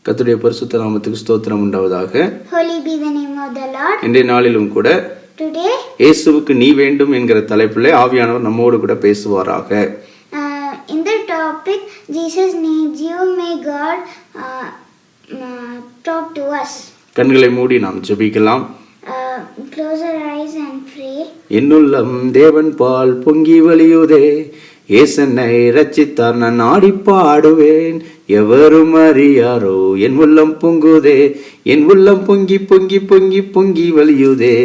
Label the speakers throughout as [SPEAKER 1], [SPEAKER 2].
[SPEAKER 1] கர்த்தருடைய பரிசுத்த நாமத்துக்கு ஸ்தோத்திரம் உண்டாவதாக.
[SPEAKER 2] Holy be the name of the Lord.
[SPEAKER 1] இன்றைய நாளிலும் கூட
[SPEAKER 2] Today
[SPEAKER 1] இயேசுவுக்கு நீ வேண்டும் என்கிற தலைப்பிலே ஆவியானவர் நம்மோடு கூட பேசுவாராக.
[SPEAKER 2] In the topic Jesus needs you, may God talk to us.
[SPEAKER 1] கண்களை மூடி நாம் ஜெபிக்கலாம்.
[SPEAKER 2] Close our eyes and pray.
[SPEAKER 1] என்னுள்ளம் தேவன் பால் பொங்கி வழியுதே, ஏசன்னை ரட்சித்தார் நான் ஆடி பாடுவேன், எவரும் அறியாரோ என் உள்ளம் பொங்குதே, என் உள்ளம் பொங்கி பொங்கி பொங்கி பொங்கி வழியுதே.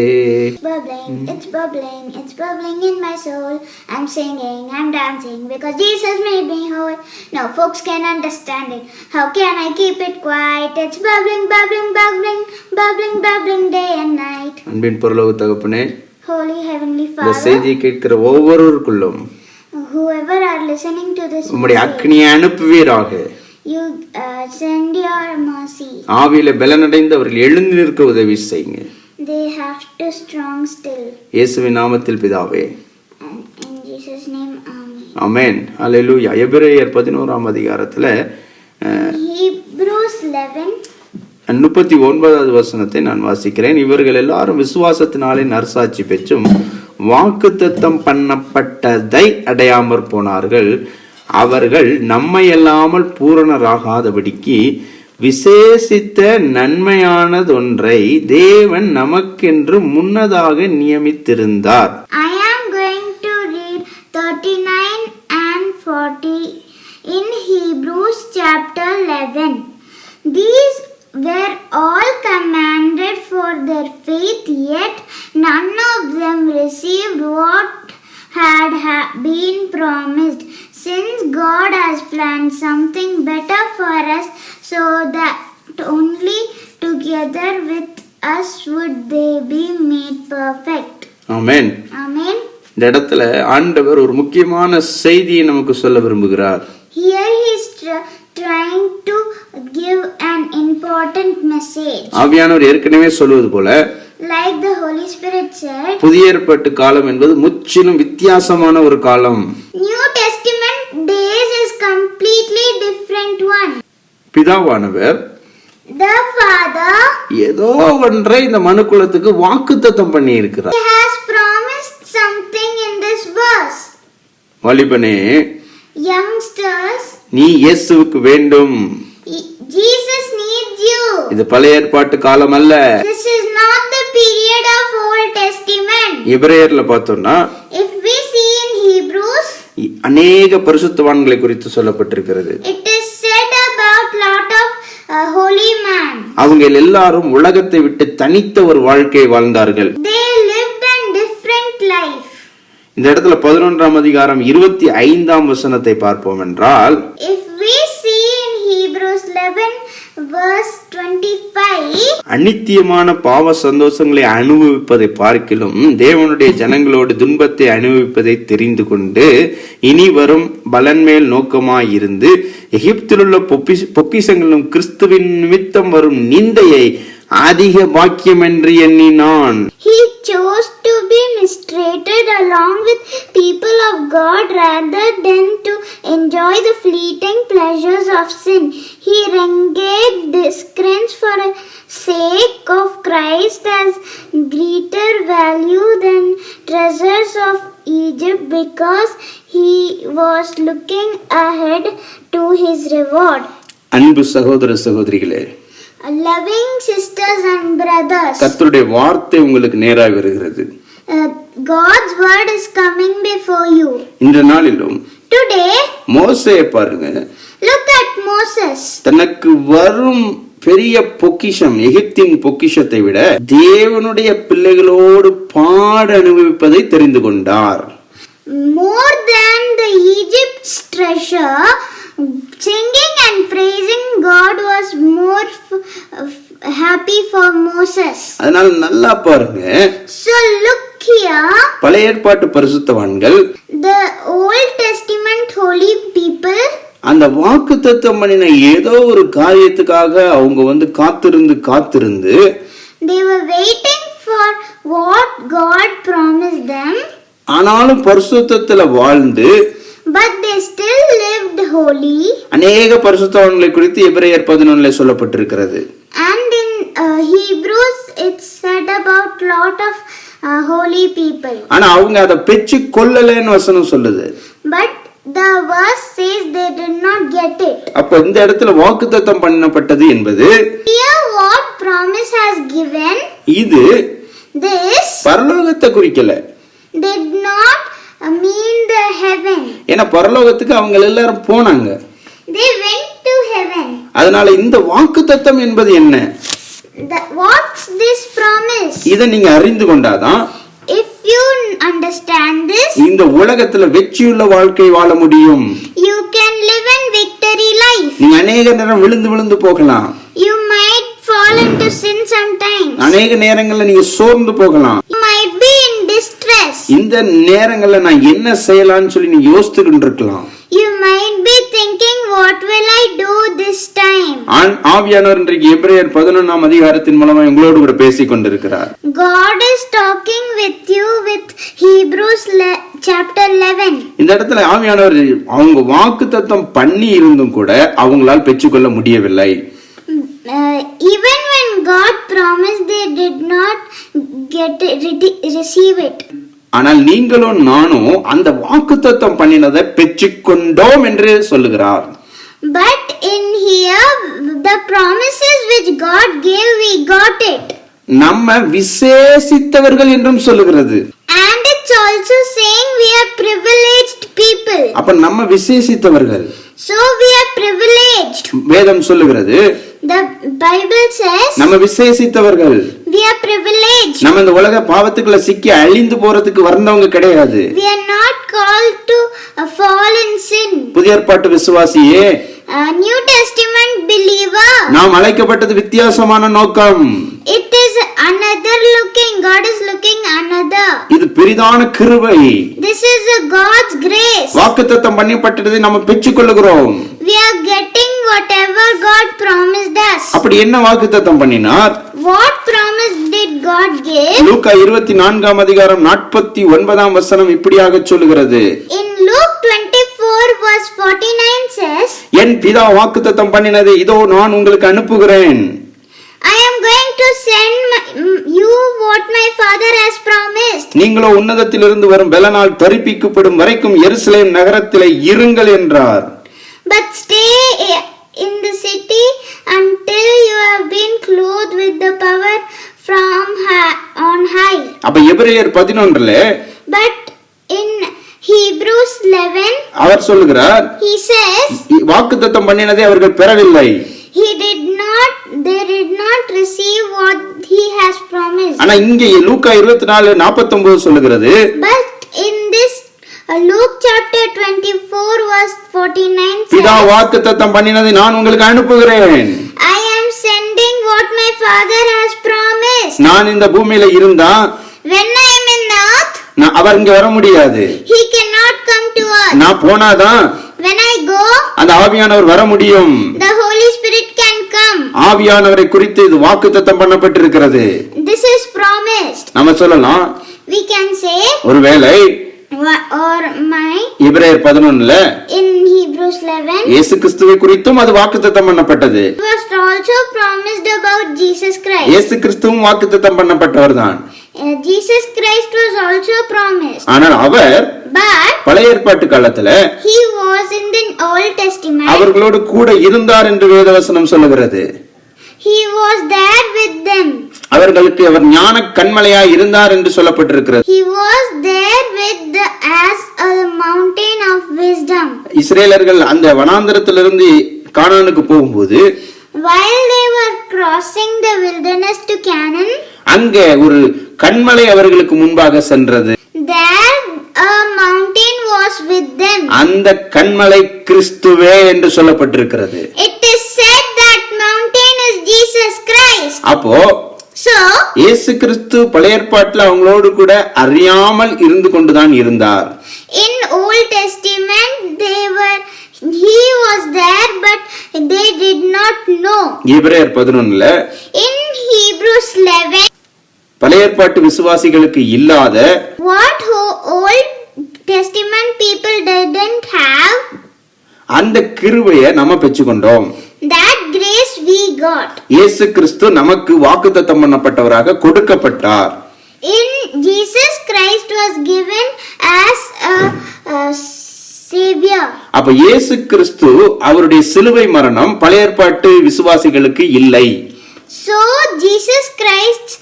[SPEAKER 2] It's bubbling, it's bubbling in my soul. I'm singing, I'm dancing because Jesus made me whole. Now folks can understand it. How can I keep it quiet? It's bubbling, bubbling, bubbling, bubbling, bubbling day and night.
[SPEAKER 1] அன்பின் பரலோக தகப்பனே,
[SPEAKER 2] Holy Heavenly
[SPEAKER 1] இந்த
[SPEAKER 2] Father,
[SPEAKER 1] செய்தியை கேட்கிற ஒவ்வொருவருக்குள்ளும்
[SPEAKER 2] whoever are listening to this
[SPEAKER 1] உம்முடைய
[SPEAKER 2] message,
[SPEAKER 1] அக்னியை அனுப்புவீராக.
[SPEAKER 2] you send your mercy.
[SPEAKER 1] ஆவியில பலனடைந்து அவர்கள் எழுந்து நிற்க உதவி செய்யுங்க.
[SPEAKER 2] They have to strong still.
[SPEAKER 1] இயேசுவின் நாமத்தில் பிதாவே,
[SPEAKER 2] And in Jesus' name, Amen.
[SPEAKER 1] ஆமென். அல்லேலூயா. எபிரேயர் 11ஆம் அதிகாரத்துல
[SPEAKER 2] Hebrews 11.
[SPEAKER 1] 39வது வசனத்தை நான் வாசிக்கிறேன். இவர்கள் எல்லாரும் விசுவாசத்தினாலே நற்சாட்சி பெற்றும் வாக்குத்தத்தம் பண்ணப்பட்டதை அடையாமற் போனார்கள். அவர்கள் நம்மையல்லாமல் பூரணராகாதபடிக்கு விசேஷித்த நன்மையானதொன்றை தேவன் நமக்கென்று முன்னதாக நியமித்திருந்தார்.
[SPEAKER 2] I am going to read 39 and 40 in Hebrews chapter 11. These were all commanded for their faith, yet none of them received what had been promised, since God has planned something better for us, so that only together with us would they be made perfect.
[SPEAKER 1] Amen.
[SPEAKER 2] Amen.
[SPEAKER 1] இந்த இடத்துல ஆண்டவர் ஒரு முக்கியமான செய்தியை நமக்கு சொல்ல விரும்புகிறார்.
[SPEAKER 2] Here he is trying to give an important message.
[SPEAKER 1] ஆவியானவர் ஏற்கனவே சொல்வது போல,
[SPEAKER 2] Like the Holy Spirit said,
[SPEAKER 1] புதிய ஏற்பாட்டு காலம் என்பது முற்றிலும் வித்தியாசமான ஒரு காலம்.
[SPEAKER 2] New Testament days is completely different one.
[SPEAKER 1] பிதாவானவர்
[SPEAKER 2] The Father,
[SPEAKER 1] ஏதோ ஒன்றை இந்த மனுக்குலத்துக்கு வாக்குத்தத்தம் பண்ணி இருக்கிறார்.
[SPEAKER 2] he has promised something in this verse.
[SPEAKER 1] வாலிபனே,
[SPEAKER 2] Youngsters,
[SPEAKER 1] நீ இயேசுவுக்கு வேண்டும்.
[SPEAKER 2] Jesus needs you.
[SPEAKER 1] இது பழைய ஏற்பாட்டு காலம் அல்ல.
[SPEAKER 2] This is not the period of Old Testament.
[SPEAKER 1] எபிரேயர்ல பார்த்தோம்னா
[SPEAKER 2] If we see in Hebrews,
[SPEAKER 1] அநேக பரிசுத்தவான்களை குறித்து சொல்லப்பட்டிருக்கிறது.
[SPEAKER 2] it is said about lot of holy man.
[SPEAKER 1] அவங்க எல்லாரும் உலகத்தை விட்டு தனித்த ஒரு வாழ்க்கையை வாழ்ந்தார்கள்.
[SPEAKER 2] They lived a different life.
[SPEAKER 1] இந்த இடத்துல 11ஆம் அதிகாரம் 25ஆம் வசனத்தை பார்ப்போம் என்றால்,
[SPEAKER 2] If we see in Hebrews 11 verse 25,
[SPEAKER 1] அநித்தியமான பாவ சந்தோஷங்களை அனுபவிப்பதை பார்க்கிலும் தேவனுடைய ஜனங்களோடு துன்பத்தை அனுபவிப்பதை தெரிந்து கொண்டு இனி வரும் பலன் மேல் நோக்கமாயிருந்து எகிப்திலுள்ள பொக்கிஷங்களும் கிறிஸ்துவின் நிமித்தம் வரும் நிந்தையை அதிக பாக்கியம் என்று எண்ணினான்.
[SPEAKER 2] he chose to be mistreated along with people of God rather than to enjoy the fleeting pleasures of sin. He regarded disgrace for the sake of Christ as greater value than treasures of Egypt, because he was looking ahead to his reward.
[SPEAKER 1] அன்பு சகோதர சகோதரிகளே,
[SPEAKER 2] Loving sisters and brothers,
[SPEAKER 1] கர்த்தருடைய வார்த்தை உங்களுக்கு நேராக வருகிறது.
[SPEAKER 2] God's word is coming before you.
[SPEAKER 1] இந்த நாளிலும்
[SPEAKER 2] Today,
[SPEAKER 1] மோசேயை பாருங்க.
[SPEAKER 2] look at Moses.
[SPEAKER 1] தனக்கு வரும் பெரிய பொக்கிஷம், எகிப்தின் பொக்கிஷத்தை விட தேவனுடைய பிள்ளைகளோடு பாட அனுபவிப்பதை தெரிந்து கொண்டார்.
[SPEAKER 2] More than the Egypt's treasure, singing and praising God was more happy for Moses.
[SPEAKER 1] அதனால நல்லா பாருங்க,
[SPEAKER 2] So look here,
[SPEAKER 1] பழைய ஏற்பாட்டு பரிசுத்தவான்கள்,
[SPEAKER 2] the Old Testament holy people,
[SPEAKER 1] அந்த வாக்குத்தத்தம் பண்ணின ஏதோ ஒரு காரியத்துக்காக அவங்க காத்திருந்து
[SPEAKER 2] they were waiting for what God promised them.
[SPEAKER 1] ஆனாலும் பரிசுத்தத்துல வாழ்ந்து
[SPEAKER 2] but they still lived holy.
[SPEAKER 1] அநேக பரிசுத்தவான்களை குறித்து எபிரேயர் 11 சொல்லப்பட்டிருக்கிறது.
[SPEAKER 2] And in Hebrews it's said about lot of holy people.
[SPEAKER 1] ஆனா அவங்க அதை பெற்று கொள்ளலன்னு வசனம் சொல்லுது.
[SPEAKER 2] But the verse says they did not get it.
[SPEAKER 1] அப்ப இந்த இடத்துல வாக்குத்தத்தம் பண்ணப்பட்டது என்பது
[SPEAKER 2] Here what promise has given,
[SPEAKER 1] இது
[SPEAKER 2] this
[SPEAKER 1] பரலோகத்தை குறிக்கல.
[SPEAKER 2] did not mean the heaven.
[SPEAKER 1] ஏன்னா பரலோகத்துக்கு அவங்க எல்லாரும் போனாங்க.
[SPEAKER 2] They went to heaven.
[SPEAKER 1] அதனால இந்த வாக்குத்தத்தம் என்பது என்ன?
[SPEAKER 2] What's this promise?
[SPEAKER 1] இதை நீங்க அறிந்து கொண்டாதான்
[SPEAKER 2] If you understand this,
[SPEAKER 1] இந்த உலகத்துல வெற்றியுள்ள வாழ்க்கை வாழ முடியும்.
[SPEAKER 2] you can live in victory life.
[SPEAKER 1] நீங்க அநேக நேரம் விழுந்து போகலாம்.
[SPEAKER 2] You might fall into sin sometimes.
[SPEAKER 1] அநேக நேரங்கள்ல நீங்க சோர்ந்து போகலாம்.
[SPEAKER 2] You might be in distress.
[SPEAKER 1] இந்த நேரங்கள்ல நான் என்ன செய்யலாம்னு சொல்லி நீங்க யோசித்துக்கிட்டு இருக்கலாம்.
[SPEAKER 2] You might be thinking, what will I do this time?
[SPEAKER 1] ஆவியானவர் இன்றைக்கு எபிரேயர் 11 அதிகாரத்தின் மூலமா உங்களோடு கூட பேசிக் கொண்டிருக்கிறார்.
[SPEAKER 2] God is talking with you with Hebrews chapter 11.
[SPEAKER 1] இந்த இடத்துல ஆவியானவர் அவங்க வாக்குத்தத்தம் பண்ணி இருந்தும் கூட அவங்களால் பெற்றுக்கொள்ள முடியவில்லை.
[SPEAKER 2] Even when God promised, they did not receive it.
[SPEAKER 1] ஆனால் நீங்களும் நானும் அந்த வாக்குத்தத்தம் பண்ணினதை பெற்றுக்கொண்டோம் என்று சொல்லுகிறார்.
[SPEAKER 2] But in here, the promises which God gave, we got it.
[SPEAKER 1] நம்ம விசேஷித்தவர்கள் என்றும் சொல்லுகிறது.
[SPEAKER 2] And it's also saying we are privileged people.
[SPEAKER 1] அப்ப நம்ம விசேஷித்தவர்கள்.
[SPEAKER 2] So we are privileged.
[SPEAKER 1] வேதம் சொல்லுகிறது.
[SPEAKER 2] The Bible says
[SPEAKER 1] நம்ம விசேஷித்தவர்கள்.
[SPEAKER 2] we are privileged.
[SPEAKER 1] நம்ம இந்த உலக பாவத்துக்குள்ள சிக்கி அழிந்து போறதுக்கு வந்தவங்க கிடையாது.
[SPEAKER 2] We are not called to fall in sin.
[SPEAKER 1] புதிய ஏற்பாட்டு விசுவாசியே,
[SPEAKER 2] New Testament believer,
[SPEAKER 1] நாம் அழைக்கப்பட்டது வித்தியாசமான நோக்கம்.
[SPEAKER 2] it is another looking. God is looking another.
[SPEAKER 1] இது பெரிதான கிருபை.
[SPEAKER 2] This is a God's grace.
[SPEAKER 1] வாக்குத்தத்தம் பண்ணப்பட்டதை நாம் பெற்றுக்கொள்கிறோம்.
[SPEAKER 2] We are getting whatever God promised us.
[SPEAKER 1] அப்படி என்ன வாக்குத்தத்தம் பண்ணினார்?
[SPEAKER 2] What promise did God give?
[SPEAKER 1] லூக்கா 24 அதிகாரம் 49 வசனம் இப்படியாக சொல்லுகிறது.
[SPEAKER 2] In Luke 24 verse 49 says,
[SPEAKER 1] என் பிதா வாக்குத்தத்தம் பண்ணினதை இதோ நான் உங்களுக்கு அனுப்புகிறேன்.
[SPEAKER 2] I am going to send you what my father has promised.
[SPEAKER 1] நீங்களோ உன்னதத்திலிருந்து வரும் பலனால் தரிப்பிக்கப்படும் வரைக்கும் எருசலேம் நகரத்திலே இருங்கள் என்றார்.
[SPEAKER 2] But stay in the city until you have been clothed with the power from on high.
[SPEAKER 1] அப்ப எபிரேயர் 11
[SPEAKER 2] But in Hebrews 11
[SPEAKER 1] அவர் சொல்லுகிறார்,
[SPEAKER 2] he says
[SPEAKER 1] வாக்குத்தத்தம் பண்ணினதை அவர்கள் பெறவில்லை.
[SPEAKER 2] They did not receive what he has promised.
[SPEAKER 1] ஆனா இங்கே லூக்கா 24:49 சொல்லுகிறது.
[SPEAKER 2] But in this Luke chapter 24 verse 49 says,
[SPEAKER 1] பிதா வாக்குத்தத்தம் பண்ணினதை நான் உங்களுக்கு அனுப்புகிறேன்.
[SPEAKER 2] I am sending what my father has promised.
[SPEAKER 1] நான் இந்த பூமியில இருந்தா
[SPEAKER 2] When I am in earth,
[SPEAKER 1] அவர் இங்க வர முடியாது.
[SPEAKER 2] he cannot come to earth.
[SPEAKER 1] நான் போனாதான்
[SPEAKER 2] When I go,
[SPEAKER 1] அந்த ஆவியானவர் வர முடியும்.
[SPEAKER 2] the Holy Spirit can come.
[SPEAKER 1] ஆவியானவரை குறித்து இது வாக்குத்தத்தம் பண்ணப்பட்டிருக்கிறது.
[SPEAKER 2] This is promised.
[SPEAKER 1] நம்ம சொல்லலாம்,
[SPEAKER 2] We can say,
[SPEAKER 1] ஒருவேளை
[SPEAKER 2] or my
[SPEAKER 1] எபிரேயர் 11
[SPEAKER 2] in Hebrews 11
[SPEAKER 1] இயேசு கிறிஸ்துவை குறித்தும் அது வாக்குத்தத்தம் பண்ணப்பட்டது.
[SPEAKER 2] it was also promised about Jesus Christ.
[SPEAKER 1] இயேசு கிறிஸ்துவும் வாக்குத்தத்தம் பண்ணப்பட்டவர்தான்.
[SPEAKER 2] Jesus Christ was also promised.
[SPEAKER 1] ஆனால் அவர்
[SPEAKER 2] But
[SPEAKER 1] பழைய ஏற்பாட்டு காலத்துல
[SPEAKER 2] he was in the Old Testament.
[SPEAKER 1] அவர்களோடு கூட இருந்தார் என்று வேதவசனம் சொல்லுகிறது.
[SPEAKER 2] He was there with them.
[SPEAKER 1] அவர்களுக்கு அவர் ஞான கண்மலையாய் இருந்தார் என்று சொல்லப்பட்டிருக்கிறது.
[SPEAKER 2] He was there with as a mountain of wisdom.
[SPEAKER 1] இஸ்ரேலர்கள் அந்த வனாந்தரத்திலிருந்து கானானுக்கு போகும்போது
[SPEAKER 2] While they were crossing the wilderness to Canaan,
[SPEAKER 1] அங்கே ஒரு கண்மலை அவர்களுக்கு முன்பாக சென்றது.
[SPEAKER 2] there a mountain was with them.
[SPEAKER 1] அந்த கண்மலை கிறிஸ்துவே என்று சொல்லப்பட்டிருக்கிறது.
[SPEAKER 2] It is said that mountain is Jesus Christ.
[SPEAKER 1] அப்போ
[SPEAKER 2] So
[SPEAKER 1] இயேசு கிறிஸ்து பழைய ஏற்பாட்டில் அவங்களோடு கூட அறியாமல் இருந்து கொண்டுதான் இருந்தார்.
[SPEAKER 2] in Old Testament he was there but they did not know.
[SPEAKER 1] எபிரேயர் 11
[SPEAKER 2] In Hebrews 11
[SPEAKER 1] பழைய ஏற்பாட்டு விசுவாசிகளுக்கு இல்லாத
[SPEAKER 2] what Old Testament people didn't have,
[SPEAKER 1] அந்த கிருபையை நம்ம பெற்றுக்கொண்டோம்.
[SPEAKER 2] that grace we got.
[SPEAKER 1] இயேசு கிறிஸ்து நமக்கு வாக்குத்தத்தம் பண்ணப்பட்டவராக கொடுக்கப்பட்டார்.
[SPEAKER 2] In Jesus Christ was given as a savior.
[SPEAKER 1] அப்ப இயேசு கிறிஸ்து அவருடைய சிலுவை மரணம் பழைய ஏற்பாட்டு விசுவாசிகளுக்கு இல்லை.
[SPEAKER 2] So Jesus Christ's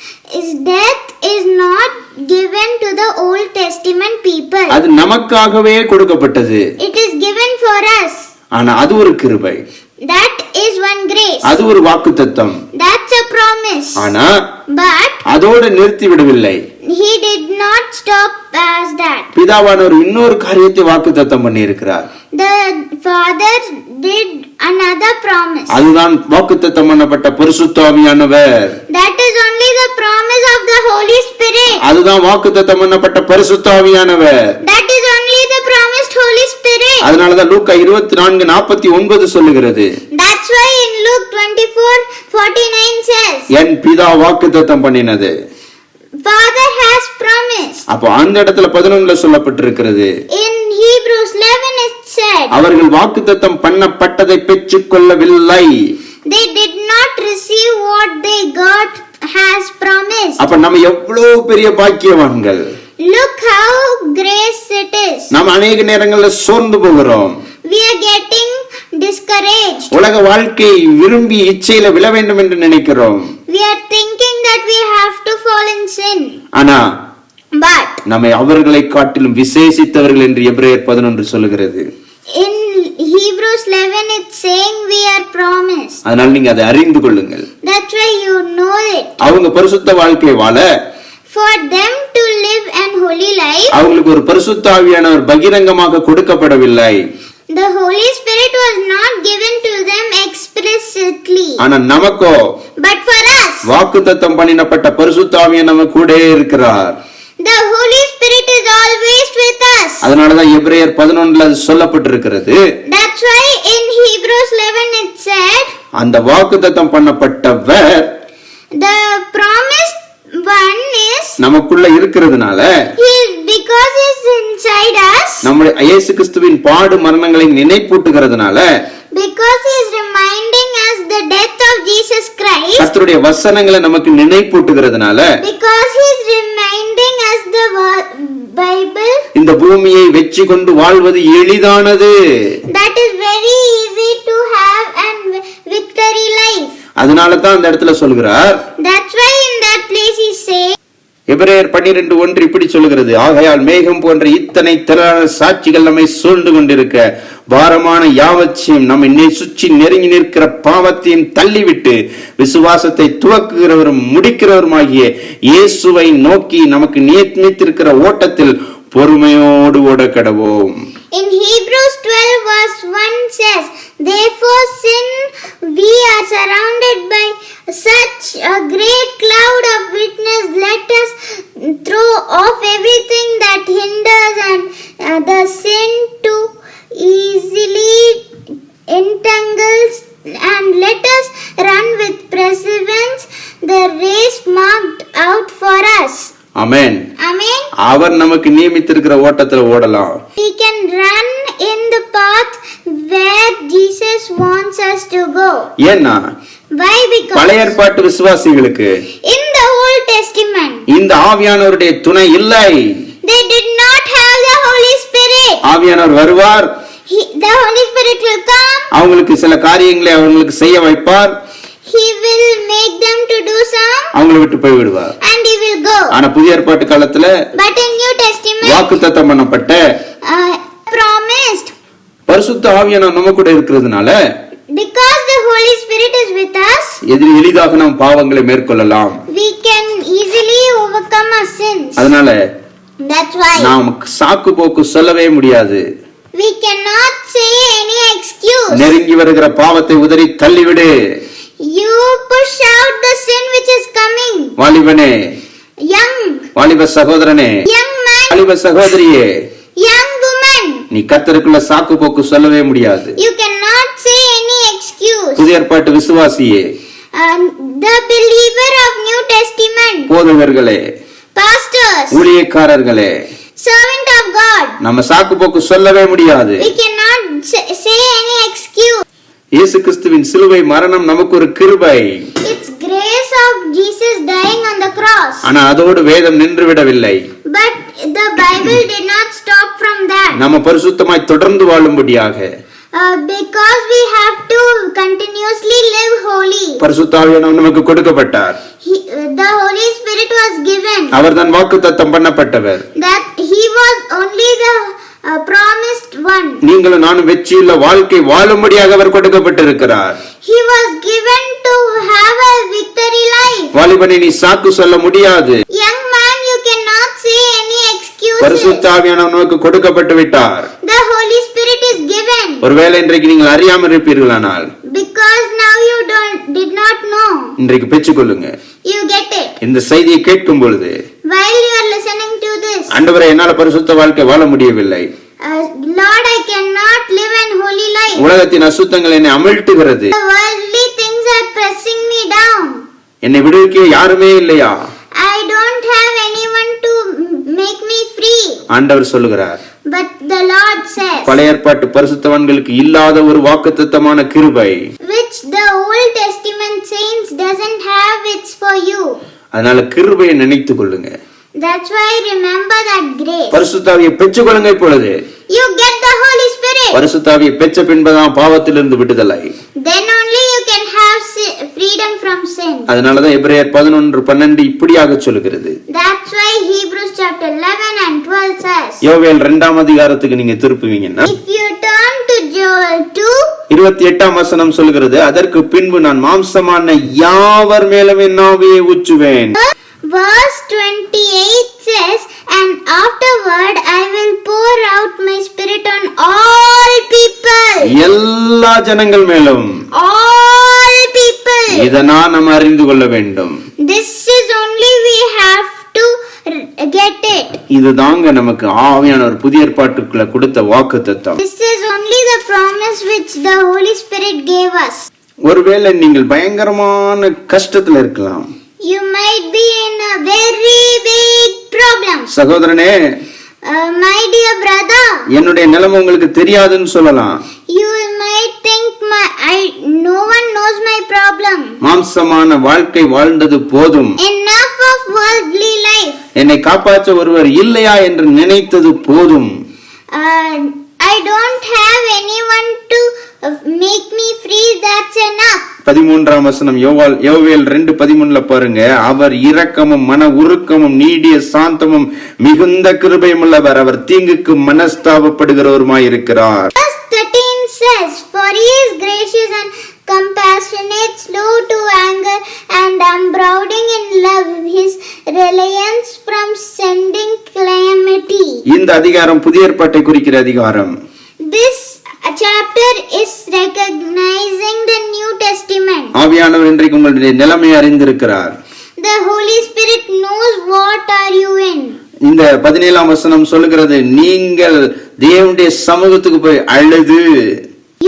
[SPEAKER 2] death is not given to the Old Testament people.
[SPEAKER 1] அது நமக்காகவே கொடுக்கப்பட்டது.
[SPEAKER 2] It is given for us.
[SPEAKER 1] ஆனா அது ஒரு கிருபை.
[SPEAKER 2] That is one grace.
[SPEAKER 1] அது ஒரு வாக்குத்தத்தம்.
[SPEAKER 2] That's a promise.
[SPEAKER 1] ஆனா
[SPEAKER 2] But
[SPEAKER 1] அதோட நிறுத்தி விடவில்லை.
[SPEAKER 2] he did not stop as that.
[SPEAKER 1] பிதாவானவர் இன்னொரு காரியத்தை வாக்குத்தத்தம் பண்ணி இருக்கிறார்.
[SPEAKER 2] The Father did another promise.
[SPEAKER 1] அதுதான் வாக்குத்தத்தம் பண்ணப்பட்ட பரிசுத்த ஆவியானவர்.
[SPEAKER 2] That is only the promise of the Holy Spirit.
[SPEAKER 1] அதுதான் வாக்குத்தத்தம் பண்ணப்பட்ட பரிசுத்த ஆவியானவர்.
[SPEAKER 2] That is only the promised Holy Spirit.
[SPEAKER 1] அதனாலதான் லூக்கா 24:49 சொல்லுகிறது.
[SPEAKER 2] That's why in Luke 24:49 says,
[SPEAKER 1] என் பிதா வாக்குத்தத்தம் பண்ணினது.
[SPEAKER 2] Father has promised.
[SPEAKER 1] அப்போ அந்த இடத்துல 11 சொல்லப்பட்டிருக்கிறது.
[SPEAKER 2] In Hebrews 11 it said,
[SPEAKER 1] அவர்கள் வாக்குத்தத்தம் பண்ணப்பட்டதை பெற்றுக் கொள்ளவில்லை.
[SPEAKER 2] they did not receive what they got has promised.
[SPEAKER 1] அப்ப நம்ம எவ்வளவு பெரிய பாக்கியவான்கள்.
[SPEAKER 2] Look how grace it is.
[SPEAKER 1] நாம் அநேக நேரங்கள்ல சோர்ந்து போகிறோம்.
[SPEAKER 2] We are getting discouraged.
[SPEAKER 1] உலக வாழ்க்கை விரும்பி இச்சையில விழ வேண்டும் என்று நினைக்கிறோம்.
[SPEAKER 2] We are thinking that we have to fall in sin.
[SPEAKER 1] ஆனா
[SPEAKER 2] But
[SPEAKER 1] நம்மை அவர்களை காட்டிலும் விசேஷித்தவர்கள் என்று எபிரேயர் 11 சொல்லுகிறது.
[SPEAKER 2] in Hebrews 11 it's saying we are promised.
[SPEAKER 1] அதனால நீங்க அதை அறிந்து கொள்ளுங்கள்.
[SPEAKER 2] That's why you know it.
[SPEAKER 1] அவங்க பரிசுத்த வாழ்க்கை வாழ,
[SPEAKER 2] For them to live an holy life,
[SPEAKER 1] அவங்களுக்கு ஒரு பரிசுத்த ஆவியானவர் பகிரங்கமாக கொடுக்கப்படவில்லை.
[SPEAKER 2] the Holy Spirit was not given to them explicitly.
[SPEAKER 1] ஆனா நமக்கோ
[SPEAKER 2] But for us,
[SPEAKER 1] வாக்குத்தத்தம் பண்ணினப்பட்ட பரிசுத்த ஆவியானவர் கூட இருக்கிறார்.
[SPEAKER 2] the Holy Spirit is always with us.
[SPEAKER 1] அதனாலதான் எபிரேயர் 11 அது சொல்லப்பட்டிருக்கிறது.
[SPEAKER 2] That's why in Hebrews 11 it said,
[SPEAKER 1] அந்த வாக்குத்தத்தம் பண்ணப்பட்டவர்
[SPEAKER 2] the promised one is,
[SPEAKER 1] நமக்குள்ள இருக்கிறதுனால,
[SPEAKER 2] because he is inside us,
[SPEAKER 1] நம்முடைய இயேசு கிறிஸ்துவின் பாடு மரணங்களை நினைப்பூட்டுகிறதுனால,
[SPEAKER 2] because he is reminding us the death of Jesus Christ,
[SPEAKER 1] கர்த்தருடைய வசனங்களை நமக்கு நினைப்பூட்டுகிறதுனால,
[SPEAKER 2] because he is reminding us the Bible,
[SPEAKER 1] இந்த பூமியை வெற்றி கொண்டு வாழ்வது எளிதானது.
[SPEAKER 2] that is very easy to have and victory life.
[SPEAKER 1] அதனால தான் அந்த இடத்துல சொல்கிறார்.
[SPEAKER 2] That's why in that place he says,
[SPEAKER 1] எபிரேயர் 12:1 இப்படி சொல்லுகிறது. ஆகையால் மேகம் போன்ற இத்தனை திரளான சாட்சிகள் நம்மை சூழ்ந்து கொண்டிருக்க, பாரமான யாவற்றையும் நம்மை சுற்றி நெருங்கி நிற்கிற பாவத்தையும் தள்ளிவிட்டு, விசுவாசத்தை துவக்குகிறவரும் முடிக்கிறவருமாகிய இயேசுவை நோக்கி நமக்கு நியமித்திருக்கிற ஓட்டத்தில் பொறுமையோடு ஓட கடவோம்.
[SPEAKER 2] in Hebrews 12 verse 1 says, therefore since we are surrounded by such a great cloud of witness, let us throw off everything that hinders and the sin too easily entangles, and let us run with perseverance the race marked out for us.
[SPEAKER 1] Amen.
[SPEAKER 2] Amen.
[SPEAKER 1] அவர் நமக்கு நியமித்திருக்கிற ஓட்டத்துல ஓடலாம்.
[SPEAKER 2] We can run in the path where Jesus wants us to go.
[SPEAKER 1] ஏன்னா
[SPEAKER 2] Why? Because
[SPEAKER 1] பழைய ஏற்பாட்டு விசுவாசிகளுக்கு
[SPEAKER 2] in the Old Testament
[SPEAKER 1] இந்த ஆவியானவருடைய துணை இல்லை.
[SPEAKER 2] they did not have the Holy Spirit.
[SPEAKER 1] ஆவியானவர் வருவார்,
[SPEAKER 2] The Holy Spirit will come.
[SPEAKER 1] அவங்களுக்கு சில காரியங்களை அவங்களுக்கு செய்ய வைப்பார்,
[SPEAKER 2] He will make them to do some,
[SPEAKER 1] அவங்களை விட்டு போய் விடுவார்.
[SPEAKER 2] and he will go.
[SPEAKER 1] ஆனா புதிய ஏற்பாட்டு காலத்துல
[SPEAKER 2] But in New Testament,
[SPEAKER 1] வாக்குத்தத்தம் பண்ணப்பட்ட
[SPEAKER 2] promised,
[SPEAKER 1] பரிசுத்த ஆவியானவர் நம்ம கூட இருக்கிறதுனால,
[SPEAKER 2] because the Holy Spirit is with us,
[SPEAKER 1] எளிதாக நாம் பாவங்களை மேற்கொள்ளலாம்.
[SPEAKER 2] we can easily overcome our sins.
[SPEAKER 1] அதனால
[SPEAKER 2] That's why
[SPEAKER 1] நாம் சாக்கு போக்கு சொல்லவே முடியாது.
[SPEAKER 2] we cannot say any excuse.
[SPEAKER 1] நெருங்கி வருகிற பாவத்தை உதறி தள்ளிவிடு.
[SPEAKER 2] You push out the sin which is coming.
[SPEAKER 1] வாலிபனே,
[SPEAKER 2] Young,
[SPEAKER 1] வாலிப சகோதரனே,
[SPEAKER 2] young man,
[SPEAKER 1] வாலிப சகோதரியே,
[SPEAKER 2] young woman,
[SPEAKER 1] நீ கர்த்தருக்குள்ள சாக்கு போக்கு சொல்லவே முடியாது.
[SPEAKER 2] you cannot say any excuse.
[SPEAKER 1] புதிய ஏற்பாட்டு விசுவாசியே,
[SPEAKER 2] The believer of New Testament,
[SPEAKER 1] போதகர்களே,
[SPEAKER 2] pastors,
[SPEAKER 1] ஊழியக்காரர்களே,
[SPEAKER 2] servant of God.
[SPEAKER 1] நம்ம சாக்கு போக்கு சொல்லவே முடியாது.
[SPEAKER 2] We cannot say any excuse.
[SPEAKER 1] இயேசு கிறிஸ்துவின் சிலுவை மரணம் நமக்கு ஒரு கிருபை.
[SPEAKER 2] It's grace of Jesus dying on the cross.
[SPEAKER 1] ஆனா அதோடு வேதம் நின்று விடவில்லை.
[SPEAKER 2] But the Bible did not stop from that.
[SPEAKER 1] நம்ம பரிசுத்தமாய் தொடர்ந்து வாழும்படியாக
[SPEAKER 2] because we have to continuously live holy.
[SPEAKER 1] பரிசுத்த ஆவியானவர் நமக்கு கொடுக்கப்பட்டார்.
[SPEAKER 2] The Holy Spirit was given.
[SPEAKER 1] அவர்தான் வாக்குத்தத்தம் பண்ணப்பட்டவர்.
[SPEAKER 2] That he was only the promised one.
[SPEAKER 1] நீங்களும் நானும் வெற்றியுள்ள வாழ்க்கை வாழும்படியாக அவர் கொடுக்கப்பட்டிருக்கிறார்.
[SPEAKER 2] He was given to have a victory life.
[SPEAKER 1] வாலிபனே, நீ சாக்கு சொல்ல முடியாது.
[SPEAKER 2] Young man, you cannot say any excuses.
[SPEAKER 1] பரிசுத்த ஆவியானவர் நமக்கு கொடுக்கப்பட்டு விட்டார்.
[SPEAKER 2] The Holy Spirit is given.
[SPEAKER 1] ஒருவேளை இன்றைக்கு நீங்கள் அறியாமல் இருப்பீர்களானால்,
[SPEAKER 2] because now you did not know,
[SPEAKER 1] இன்றைக்கு பெற்றுக்கொள்ளுங்க.
[SPEAKER 2] you get it.
[SPEAKER 1] இந்த செய்தியை கேட்கும் பொழுது,
[SPEAKER 2] while you are listening to this,
[SPEAKER 1] ஆண்டவரே, என்னால பரிசுத்த வாழ்க்கை வாழ முடியவில்லை.
[SPEAKER 2] Lord, I cannot live an holy life.
[SPEAKER 1] உலகத்தின் அசுத்தங்கள் என்னை அமிழ்த்துகிறது.
[SPEAKER 2] The worldly things are pressing me down.
[SPEAKER 1] என்னை விடுவிக்க யாருமே இல்லையா?
[SPEAKER 2] I don't have anyone to make me free.
[SPEAKER 1] ஆண்டவர் சொல்லுகிறார்.
[SPEAKER 2] But the Lord says,
[SPEAKER 1] பழைய ஏற்பாட்டு பரிசுத்தவான்களுக்கு இல்லாத ஒரு வாக்குத்தத்தமான கிருபை,
[SPEAKER 2] which the Old Testament saints doesn't have, it's for you.
[SPEAKER 1] அதனால கிருபையை நினைத்துக் கொள்ளுங்க.
[SPEAKER 2] That's why remember that grace.
[SPEAKER 1] பரிசுத்த ஆவியை பெற்றுக்கொள்ளுங்க. இப்பொழுது
[SPEAKER 2] you get the Holy Spirit.
[SPEAKER 1] பரிசுத்த ஆவியை பெற்ற பின்புதான் பாவத்திலிருந்து விடுதலை.
[SPEAKER 2] Then only you can have freedom from sin.
[SPEAKER 1] அதனாலதான் எபிரேயர் 11:12 இப்படியாக சொல்லுகிறது.
[SPEAKER 2] That's why Hebrews chapter 11 and 12 says,
[SPEAKER 1] யோவேல் 2ஆம் அதிகாரத்துக்கு நீங்க திருப்புவீங்கன்னா,
[SPEAKER 2] if you turn to Joel 2,
[SPEAKER 1] 28ஆம் வசனம் சொல்கிறது, அதற்கு பின்பு நான் மாம்சமான யாவர் மேலும் என் ஆவியை ஊற்றுவேன்.
[SPEAKER 2] verse 28 says, and afterward I will pour out my spirit on all people.
[SPEAKER 1] எல்லா ஜனங்கள் மேலும்.
[SPEAKER 2] all people.
[SPEAKER 1] இத நாம் அறிந்து கொள்ள வேண்டும்.
[SPEAKER 2] This is only we have to get it.
[SPEAKER 1] இதுதாங்க நமக்கு ஆவியானவர் புதிய ஏற்பாட்டுக்குள்ள கொடுத்த வாக்குத்தத்தம்.
[SPEAKER 2] This is only the promise which the Holy Spirit gave us.
[SPEAKER 1] ஒருவேளை நீங்கள் பயங்கரமான கஷ்டத்துல இருக்கலாம்.
[SPEAKER 2] You might be in a very big problem.
[SPEAKER 1] சகோதரனே,
[SPEAKER 2] my dear brother,
[SPEAKER 1] என்னுடைய நிலைமை உங்களுக்கு தெரியாதுன்னு சொல்லலாம்.
[SPEAKER 2] you might think no one knows my problem.
[SPEAKER 1] மாம்சமான வாழ்க்கை வாழ்ந்தது போதும்,
[SPEAKER 2] Enough of worldly life.
[SPEAKER 1] என்னை காப்பாற்ற ஒருவர் இல்லையா என்று நினைத்தது போதும்.
[SPEAKER 2] I don't have anyone to make me free. That's enough.
[SPEAKER 1] 13ஆம் வசனம் யோவேல் 2:13 பாருங்க. அவர் இரக்கமும் மன உருக்கமும் நீடிய சாந்தமும் மிகுந்த கிருபையும் உள்ளவர், அவர் தீங்குக்கு மனஸ்தாபப்படுகிறவருமாய் இருக்கிறார்.
[SPEAKER 2] Verse 13 says, for he is gracious and compassionate, slow to anger, and abounding in love, his reliance from sending calamity. இந்த
[SPEAKER 1] அதிகாரம் புதிய ஏற்பாட்டை குறிக்கிற அதிகாரம்.
[SPEAKER 2] This chapter is recognizing the New Testament.
[SPEAKER 1] ஆவியானவர் இன்றைக்கு உங்களுடைய நிலைமையை அறிந்திருக்கிறார்.
[SPEAKER 2] The Holy Spirit knows what are you in.
[SPEAKER 1] இந்த 17ஆம் வசனம் சொல்லுகிறது, நீங்கள் தேவனுடைய சமூகத்துக்கு போய் அழுது,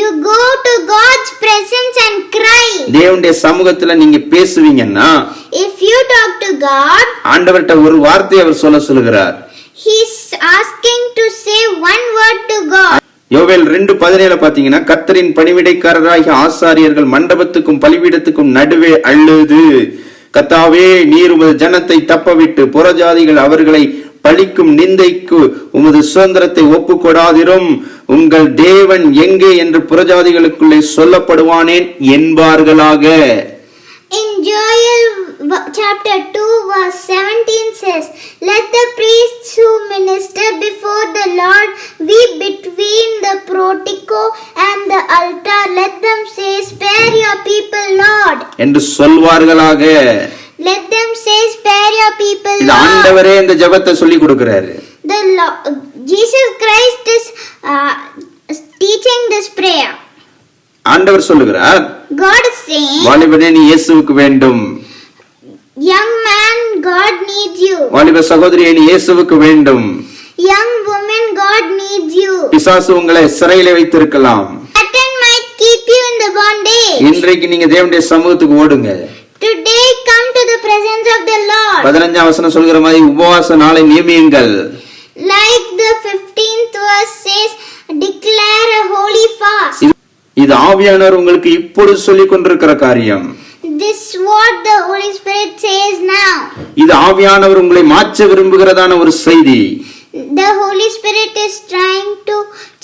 [SPEAKER 2] you go to God's presence and cry.
[SPEAKER 1] தேவனுடைய சமூகத்துல நீங்க பேசுவீங்கன்னா,
[SPEAKER 2] if you talk to God,
[SPEAKER 1] ஆண்டவர்ட்ட ஒரு வார்த்தை அவர் சொல்லுகிறார்.
[SPEAKER 2] he's asking to say one word to God.
[SPEAKER 1] யோவேல் 2:17 பாத்தீங்கன்னா, கர்த்தரின் பணிவிடைக்காரராகிய ஆசாரியர்கள் மண்டபத்துக்கும் பலிபீடத்துக்கும் நடுவே அழுது, கர்த்தாவே, நீர் உமது ஜனத்தை தப்பவிட்டு புறஜாதிகள் அவர்களை பழிக்கும் நிந்தைக்கு உமது சுதந்திரத்தை ஒப்புக்கொடாதிரும், உங்கள் தேவன் எங்கே என்று புறஜாதிகளுக்குள்ளே சொல்லப்படுவானேன் என்பார்களாக.
[SPEAKER 2] In Joel chapter 2 verse 17 says, let the priests who minister before the Lord weep between the portico and the altar. Let them say, spare your people, Lord.
[SPEAKER 1] என்று சொல்வார்களாக.
[SPEAKER 2] Let them say, spare your people,
[SPEAKER 1] இது
[SPEAKER 2] Lord.
[SPEAKER 1] ஆண்டவரே இந்த ஜெபத்தை சொல்லி கொடுக்கிறாரு.
[SPEAKER 2] The Jesus Christ is teaching this prayer.
[SPEAKER 1] ஆண்டவர் சொல்லுகிறார்,
[SPEAKER 2] God is saying,
[SPEAKER 1] வாலிபனே, நீ இயேசுவுக்கு வேண்டும்.
[SPEAKER 2] young man, God needs you.
[SPEAKER 1] வாலிப சகோதரியே, நீ இயேசுவுக்கு வேண்டும்.
[SPEAKER 2] Young woman, God needs you.
[SPEAKER 1] பிசாசு உங்களை சிறையில வைத்திருக்கலாம்.
[SPEAKER 2] Satan might keep you in the bondage.
[SPEAKER 1] இன்றைக்கு நீங்க தேவனுடைய சமூகத்துக்கு ஓடுங்க.
[SPEAKER 2] Today come to the presence of the Lord.
[SPEAKER 1] 15ஆம் வசனம் சொல்கிற மாதிரி உபவாச நாளை நியமியுங்கள்.
[SPEAKER 2] Like the 15th verse says, declare a holy fast.
[SPEAKER 1] இது ஆவியானவர் உங்களுக்கு இப்பொழுது சொல்லிக் கொண்டிருக்கிற காரியம்.
[SPEAKER 2] This is what the Holy Spirit says now.
[SPEAKER 1] இது ஆவியானவர் உங்களை மாற்ற விரும்புகிறதான ஒரு செய்தி.
[SPEAKER 2] The Holy Spirit is trying to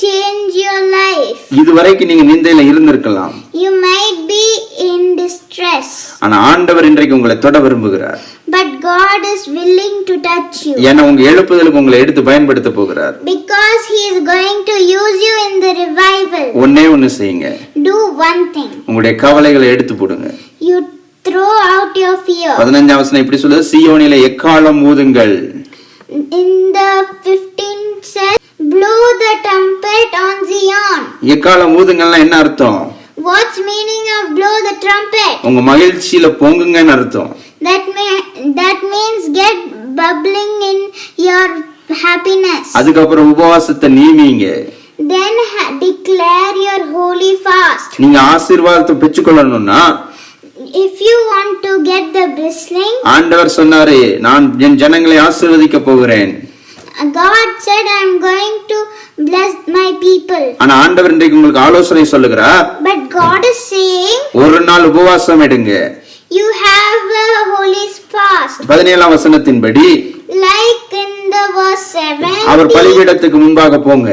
[SPEAKER 2] change your life.
[SPEAKER 1] இதுவரைக்கும் நீங்க நிந்தையில இருந்திருக்கலாம்.
[SPEAKER 2] You might be in distress.
[SPEAKER 1] ஆனா ஆண்டவர் இன்றைக்கு உங்களை தொட விரும்புகிறார்.
[SPEAKER 2] But God is willing to touch you.
[SPEAKER 1] ஏன்னா உங்க எழுப்புதலுக்கு உங்களை எடுத்து பயன்படுத்த போகிறார்.
[SPEAKER 2] Because he is going to use you in the revival.
[SPEAKER 1] ஒண்ணே செய்யுங்க.
[SPEAKER 2] Do one thing.
[SPEAKER 1] உங்களுடைய கவலைகளை எடுத்து போடுங்க.
[SPEAKER 2] You throw out your fear.
[SPEAKER 1] 15ஆம் வசனம் இப்படி சொல்லுது, சீயோனிலே எக்காளம் ஊதுங்கள்.
[SPEAKER 2] In the 15th says, blow the trumpet on Zion.
[SPEAKER 1] எக்காளம் ஊதுங்கள்னா என்ன அர்த்தம்?
[SPEAKER 2] What's meaning of blow the trumpet?
[SPEAKER 1] உங்க மகிழ்ச்சியில பொங்குங்கன்னு அர்த்தம்.
[SPEAKER 2] That means get bubbling in your happiness.
[SPEAKER 1] அதுக்கப்புறம் உபவாசத்தை நியமிங்க.
[SPEAKER 2] Then declare your holy fast.
[SPEAKER 1] நீங்க ஆசீர்வாதத்தை பெற்றுக்கொள்ளணும்னா,
[SPEAKER 2] if you want to get the blessing,
[SPEAKER 1] ஆண்டவர் சொன்னாரு, நான் என் ஜனங்களை ஆசீர்வதிக்க போகிறேன்.
[SPEAKER 2] God said, I am going to bless my people.
[SPEAKER 1] ஆனா ஆண்டவர் இன்றைக்கு உங்களுக்கு ஆலோசனை சொல்லுகிறார்.
[SPEAKER 2] But God is saying,
[SPEAKER 1] ஒரு நாள் உபவாசம் எடுங்க.
[SPEAKER 2] you have a holy fast.
[SPEAKER 1] 17ஆம் வசனத்தின்படி,
[SPEAKER 2] Like in the verse 7,
[SPEAKER 1] அவர் பலிபீடத்துக்கு முன்பாக போங்க.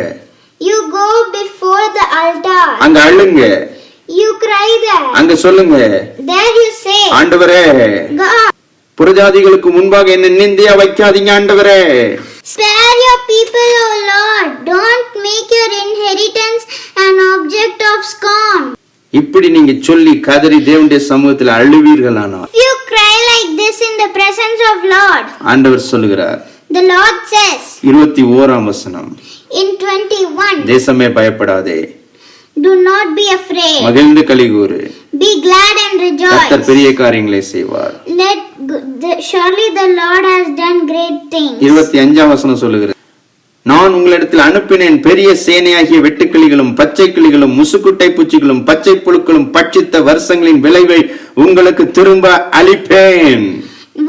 [SPEAKER 2] you go before the altar.
[SPEAKER 1] அங்க அழுங்க.
[SPEAKER 2] You cry there.
[SPEAKER 1] அங்க சொல்லுங்க,
[SPEAKER 2] There you say,
[SPEAKER 1] ஆண்டவரே,
[SPEAKER 2] God,
[SPEAKER 1] புறஜாதிகளுக்கு முன்பாக என்ன நிந்தையா வைக்காதீங்க ஆண்டவரே.
[SPEAKER 2] spare your people, O Lord. Don't make your inheritance an object of scorn.
[SPEAKER 1] இப்படி நீங்க சொல்லி கதறி தேவனுடைய சமூகத்தில் அழுவீர்களானால்,
[SPEAKER 2] If you cry like this in the presence of Lord,
[SPEAKER 1] ஆண்டவர் சொல்லுகிறார்.
[SPEAKER 2] the Lord says
[SPEAKER 1] 21ஆம் வசனம்,
[SPEAKER 2] in 21,
[SPEAKER 1] தேசமே பயப்படாதே,
[SPEAKER 2] do not be afraid.
[SPEAKER 1] மகிழ்ந்து களிகூரு,
[SPEAKER 2] Be glad and
[SPEAKER 1] கர்த்தர்
[SPEAKER 2] rejoice.
[SPEAKER 1] பெரிய காரியங்களை செய்வார்.
[SPEAKER 2] Surely the Lord has done great things.
[SPEAKER 1] 25ஆம் வசனம் சொல்லுகிறது, நான் உங்களிடத்தில் அனுப்பினேன் பெரிய சேனையாகிய வெட்டுக்கிளிகளும் பச்சை கிளிகளும் முசுக்குட்டை பூச்சிகளும் பச்சை புழுக்களும் பட்சித்த வருஷங்களின் விளைவை உங்களுக்கு திரும்ப அளிப்பேன்.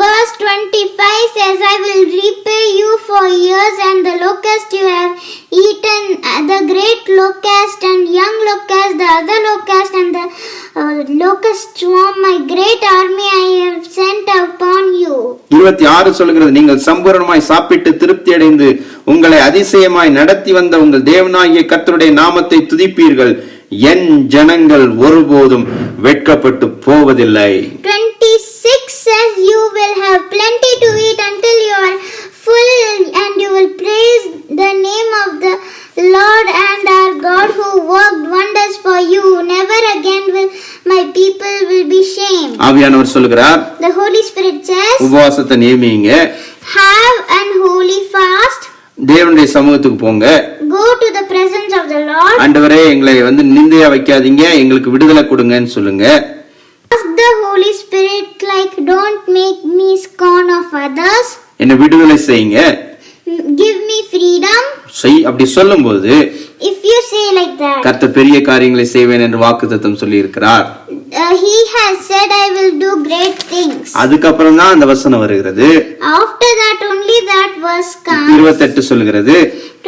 [SPEAKER 2] Verse 25 says, I will repay you for years and the locust you have eaten, the great locust and young locust, the other locust and the locust swarm, my great army I have sent upon you.
[SPEAKER 1] 26 சொல்கிறது, நீங்கள் சம்பூரணமாய் சாப்பிட்டு திருப்தி அடைந்து உங்களை அதிசயமாய் நடத்தி வந்த உங்கள் தேவனாகிய கர்த்தருடைய நாமத்தை துதிப்பீர்கள். என் ஜனங்கள் ஒருபோதும் வெட்கப்பட்டு போவதில்லை.
[SPEAKER 2] 26 says, you will have plenty to eat until you are full, and you will praise the name of the Lord and our God who worked wonders for you. Never again will my people will be shamed.
[SPEAKER 1] ஆவியானவர் சொல்கிறார்,
[SPEAKER 2] The Holy Spirit says,
[SPEAKER 1] உபவாசத்தை நியமிங்க,
[SPEAKER 2] have an holy fast,
[SPEAKER 1] தேவனுடைய சமூகத்துக்கு போங்க,
[SPEAKER 2] go to the presence of the Lord,
[SPEAKER 1] ஆண்டவரே எங்களை நிந்தையா வைக்காதீங்க, எங்களுக்கு விடுதலை கொடுங்கன்னு சொல்லுங்க.
[SPEAKER 2] ask the Holy Spirit like, don't make me scorn of others,
[SPEAKER 1] என்ன விடுதலை செய்யுங்க,
[SPEAKER 2] give me freedom.
[SPEAKER 1] அப்படி சொல்லும்போது
[SPEAKER 2] If you say like that,
[SPEAKER 1] கர்த்தர் பெரிய காரியங்களை செய்வேன் என்று வாக்குத்தத்தம் சொல்லி இருக்கிறார்.
[SPEAKER 2] he has said, I will do great things.
[SPEAKER 1] அதுக்கப்புறம் தான் அந்த வசனம் வருகிறது.
[SPEAKER 2] After that only that verse comes.
[SPEAKER 1] 28 சொல்கிறது,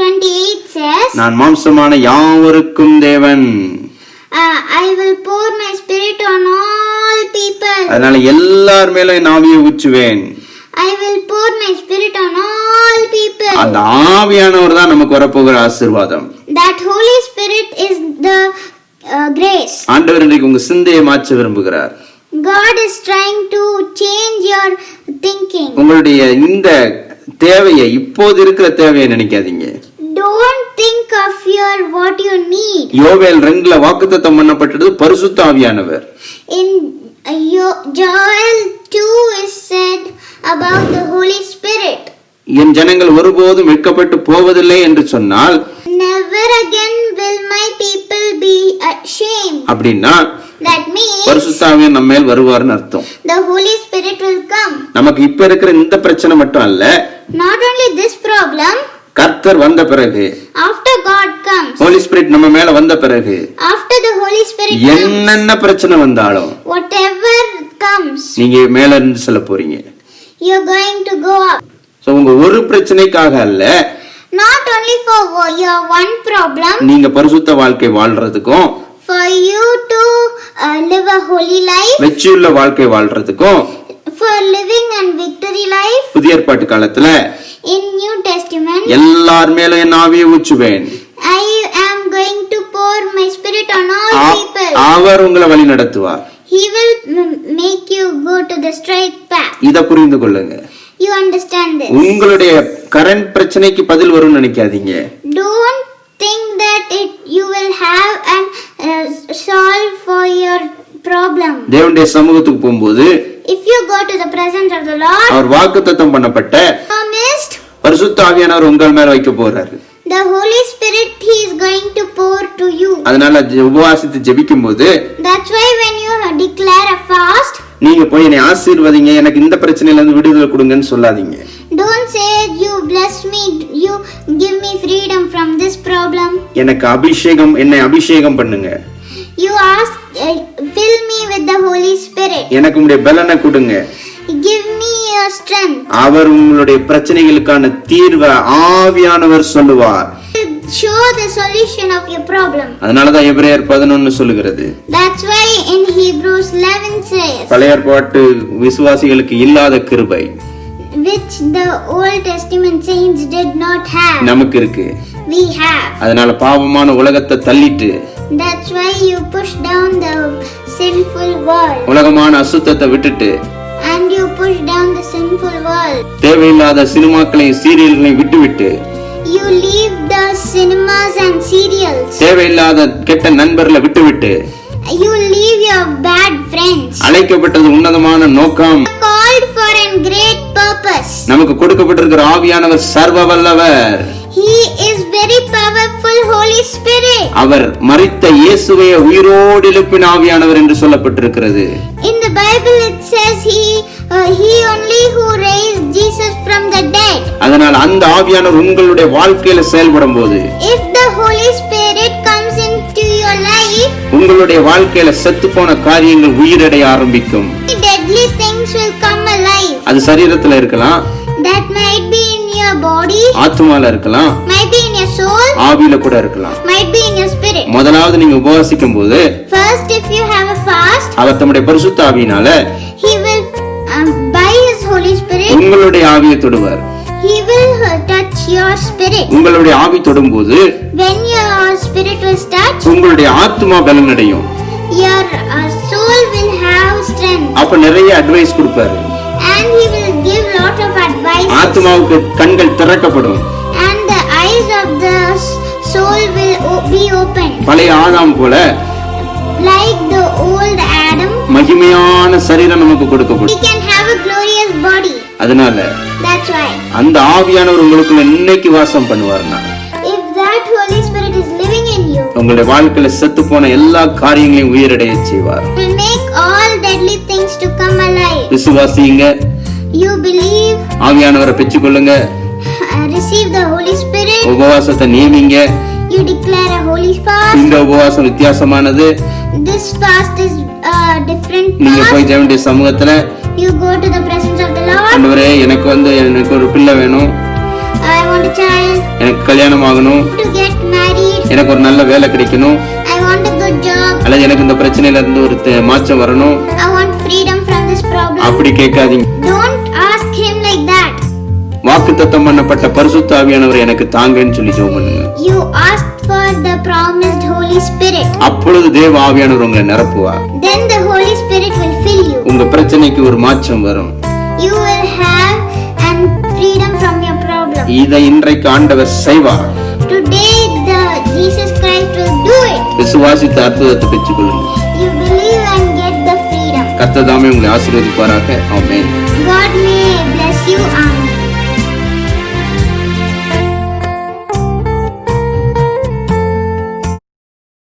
[SPEAKER 2] 28 says,
[SPEAKER 1] நான் மாம்சமான யாவருக்கும் தேவன்,
[SPEAKER 2] I will pour my spirit on all people.
[SPEAKER 1] அதனால எல்லார் மேல என் ஆவியை ஊற்றுவேன்.
[SPEAKER 2] I will pour my spirit on all people.
[SPEAKER 1] அந்த ஆவியானவர் தான் நமக்கு வரப்போகிற ஆசீர்வாதம்.
[SPEAKER 2] That Holy Spirit is the grace.
[SPEAKER 1] ஆண்டவர் இன்றைக்கு உங்க சிந்தையை மாற்ற விரும்புகிறார்.
[SPEAKER 2] God is trying to change your thinking.
[SPEAKER 1] உங்களுடைய இந்த தேவையை, இப்போது இருக்கிற தேவையை நினைக்காதீங்க.
[SPEAKER 2] Don't think of your what you need.
[SPEAKER 1] யோவேல் 2ல வாக்குத்தத்தம் பண்ணப்பட்டது பரிசுத்த ஆவியானவர்.
[SPEAKER 2] In Joel 2 is said about the Holy Spirit.
[SPEAKER 1] என் ஜனங்கள் ஒருபோதும் வெட்கப்பட்டு போவதில்லை என்று சொன்னால்,
[SPEAKER 2] Never again will my people be ashamed.
[SPEAKER 1] அப்படின்னா
[SPEAKER 2] That means
[SPEAKER 1] பரிசுத்த ஆவியானவர் நம்ம மேல் வருவார்னு அர்த்தம்.
[SPEAKER 2] the Holy Spirit will come.
[SPEAKER 1] நமக்கு இப்ப இருக்கிற இந்த பிரச்சனை மட்டும் அல்ல,
[SPEAKER 2] Not only this problem,
[SPEAKER 1] கர்த்தர் வந்த பிறகு,
[SPEAKER 2] after God comes,
[SPEAKER 1] holy spirit நம்ம மேல வந்த பிறகு,
[SPEAKER 2] after the Holy Spirit comes,
[SPEAKER 1] என்னென்ன பிரச்சனை வந்தாலும்
[SPEAKER 2] whatever comes,
[SPEAKER 1] நீங்க மேல இருந்து செல்ல போறீங்க.
[SPEAKER 2] you're going to go up.
[SPEAKER 1] So உங்க ஒரு பிரச்சனைக்காக அல்ல,
[SPEAKER 2] Not only for your one problem,
[SPEAKER 1] நீங்க பரிசுத்த வாழ்க்கை வாழ்றதுக்கும்,
[SPEAKER 2] for you to live a holy life,
[SPEAKER 1] வெற்றியுள்ள வாழ்க்கை வாழ்றதுக்கும்,
[SPEAKER 2] for living and victory life.
[SPEAKER 1] புதிய ஏற்பாட்டு காலத்துல
[SPEAKER 2] In New Testament,
[SPEAKER 1] எல்லார் மேலும் என் ஆவியை ஊற்றுவேன்,
[SPEAKER 2] I am going to pour my spirit on all people.
[SPEAKER 1] அவர் உங்களை வழி நடத்துவார்.
[SPEAKER 2] He will make you go to the straight path.
[SPEAKER 1] இத புரிந்து கொள்ளுங்க.
[SPEAKER 2] You understand this?
[SPEAKER 1] உங்களுடைய கரண்ட் பிரச்சனைக்கு பதில் வரும்னு நினைக்காதீங்க.
[SPEAKER 2] Don't think that you will have and solve for your problem.
[SPEAKER 1] தேவனுடைய சமூகத்துக்கு போகும்போது,
[SPEAKER 2] If you go to the presence of the Lord,
[SPEAKER 1] அவர் வாக்குத்தத்தம் பண்ணப்பட்ட
[SPEAKER 2] promised,
[SPEAKER 1] பரிசுத்த ஆவியானவர் உங்கள் மேல வைக்க போறாரு.
[SPEAKER 2] the Holy Spirit He is going to pour to you.
[SPEAKER 1] அதனால உபவாசித்து ஜெபிக்கும் போது,
[SPEAKER 2] That's why when you declare a fast,
[SPEAKER 1] நீங்க போய் என்னை ஆசீர்வதிங்க, எனக்கு இந்த பிரச்சனையில இருந்து விடுதலை கொடுங்கன்னு சொல்லாதீங்க.
[SPEAKER 2] don't say you bless me, you give me freedom from this problem.
[SPEAKER 1] எனக்கு அபிஷேகம், என்னை அபிஷேகம் பண்ணுங்க.
[SPEAKER 2] You ask, fill me with the Holy Spirit.
[SPEAKER 1] எனக்கு உங்களுடைய பலனை கொடுங்க.
[SPEAKER 2] Give me your strength.
[SPEAKER 1] அவர் உங்களுடைய பிரச்சனைகளுக்கான தீர்வை ஆவியானவர் சொல்லுவார்.
[SPEAKER 2] Show the solution of your problem.
[SPEAKER 1] அதனாலதான் எபிரேயர் 11 சொல்லுகிறது.
[SPEAKER 2] That's why in Hebrews 11 says,
[SPEAKER 1] பழைய ஏற்பாட்டு விசுவாசிகளுக்கு இல்லாத கிருபை
[SPEAKER 2] which the Old Testament saints did not have,
[SPEAKER 1] நமக்கு இருக்கு.
[SPEAKER 2] we have.
[SPEAKER 1] அதனால பாவமான உலகத்தை தள்ளிட்டு,
[SPEAKER 2] That's why you push down the sinful world,
[SPEAKER 1] உலகமான அசுத்தத்தை விட்டுட்டு,
[SPEAKER 2] and you push down the sinful world.
[SPEAKER 1] தேவையில்லாத சினிமாக்களையும் சீரியல்களையும் விட்டுவிட்டு,
[SPEAKER 2] You leave the cinemas and serials.
[SPEAKER 1] தேவையில்லாத கெட்ட நண்பர்களை விட்டுவிட்டு,
[SPEAKER 2] You leave your bad friends.
[SPEAKER 1] அழைக்கப்பட்டது உன்னதமான நோக்கம்.
[SPEAKER 2] Called for a great purpose.
[SPEAKER 1] நமக்கு கொடுக்கப்பட்டிருக்கிற ஆவியானவர் சர்வ வல்லவர்.
[SPEAKER 2] He is very powerful Holy Spirit.
[SPEAKER 1] அவர் மரித்த இயேசுவை உயிரோடு எழுப்பின ஆவியானவர் என்று சொல்லப்பட்டிருக்கிறது.
[SPEAKER 2] In the Bible it says he only who raised Jesus from the dead.
[SPEAKER 1] அதனால் அந்த ஆவியானவர் உங்களுடைய வாழ்க்கையில செயல்படும் போது,
[SPEAKER 2] If the Holy Spirit comes into your life,
[SPEAKER 1] உங்களுடைய வாழ்க்கையில செத்துப்போன காரியங்கள் உயிரடைய ஆரம்பிக்கும்.
[SPEAKER 2] deadly things will come alive.
[SPEAKER 1] அது சரீரத்துல இருக்கலாம்,
[SPEAKER 2] That might be in your body,
[SPEAKER 1] ஆத்துமால இருக்கலாம்,
[SPEAKER 2] might be in your soul,
[SPEAKER 1] ஆவியில கூட இருக்கலாம்.
[SPEAKER 2] might be in your spirit.
[SPEAKER 1] முதலாவது நீங்க உபவாசிக்கும் போது,
[SPEAKER 2] First, if you have a fast,
[SPEAKER 1] அவர் தம்முடைய பரிசுத்த ஆவியினால
[SPEAKER 2] He will by His Holy Spirit,
[SPEAKER 1] உங்களுடைய ஆவியை தொடுவார்.
[SPEAKER 2] He will touch your spirit.
[SPEAKER 1] உங்களுடைய ஆவி தொடும்போது
[SPEAKER 2] When your spirit was touched,
[SPEAKER 1] உங்களுடைய ஆத்துமா பலனடையும்.
[SPEAKER 2] your soul will have strength,
[SPEAKER 1] அப்ப நிறைய அட்வைஸ் கொடுப்பாரு.
[SPEAKER 2] and He will give lot of advice,
[SPEAKER 1] ஆத்துமாவுக்கு கண்கள் திறக்கப்படும்.
[SPEAKER 2] and the eyes of the soul will be opened.
[SPEAKER 1] பழைய ஆதாம் போல
[SPEAKER 2] Like the old Adam,
[SPEAKER 1] மகிமையான சரீரம் நமக்கு கொடுக்கப்படும்.
[SPEAKER 2] we can have a glorious body.
[SPEAKER 1] அதனால
[SPEAKER 2] That's why,
[SPEAKER 1] அந்த ஆவியானவர் உங்களுக்குள்ள இன்னைக்கு வாசம் பண்ணுவார்னா,
[SPEAKER 2] if that Holy Spirit is living in you,
[SPEAKER 1] உங்களுடைய வாழ்க்கையில செத்து போன எல்லா காரியங்களையும் உயிரடைய செய்வார்.
[SPEAKER 2] will make all deadly things to come alive.
[SPEAKER 1] விசுவாசிங்க,
[SPEAKER 2] You believe,
[SPEAKER 1] ஆவியானவரை பெற்றுக்கொள்ளுங்க,
[SPEAKER 2] receive the Holy Spirit,
[SPEAKER 1] உபவாசத்தை நியமிங்க.
[SPEAKER 2] you declare a holy fast.
[SPEAKER 1] இந்த உபவாசம் வித்தியாசமான
[SPEAKER 2] This fast is different
[SPEAKER 1] நீங்க
[SPEAKER 2] fast.
[SPEAKER 1] போய் தேவனுடைய சமூகத்துல,
[SPEAKER 2] You go to the presence of the Lord.
[SPEAKER 1] ஆண்டவரே எனக்கு ஒரு பிள்ளை வேணும்,
[SPEAKER 2] I want a child,
[SPEAKER 1] எனக்கு கல்யாணம் ஆகணும்,
[SPEAKER 2] to get married,
[SPEAKER 1] எனக்கு ஒரு நல்ல வேலை கிடைக்கணும்,
[SPEAKER 2] I want a good job,
[SPEAKER 1] அல்லது எனக்கு இந்த பிரச்சனையில இருந்து ஒரு மாற்றம் வரணும்.
[SPEAKER 2] I want freedom from this problem.
[SPEAKER 1] அப்படி கேட்காதீங்க.
[SPEAKER 2] Don't ask Him like that.
[SPEAKER 1] வாக்குத்தத்தம் பண்ணப்பட்ட பரிசுத்த ஆவியானவர் எனக்கு தாங்கன்னு சொல்லி ஜெபம் பண்ணுங்க.
[SPEAKER 2] You asked for the promised Holy Spirit.
[SPEAKER 1] அப்பொழுது தேவ ஆவியானவர் உங்களை நிரப்புவார்.
[SPEAKER 2] Then the Holy Spirit will fill you.
[SPEAKER 1] உங்க பிரச்சனைக்கு ஒரு மாற்றம் வரும்.
[SPEAKER 2] You will have and freedom from your problem.
[SPEAKER 1] இதை இன்றைக்கு ஆண்டவர் செய்வார்.
[SPEAKER 2] Today the Jesus Christ will do it.
[SPEAKER 1] விசுவாசித்த அற்புதத்தை பெற்றுக்கொள்ளுங்க.
[SPEAKER 2] You believe and get the freedom.
[SPEAKER 1] கர்த்தர் தாமே உங்களை ஆசீர்வதிப்பாராக. ஆமென்.
[SPEAKER 2] God may bless you. Amen.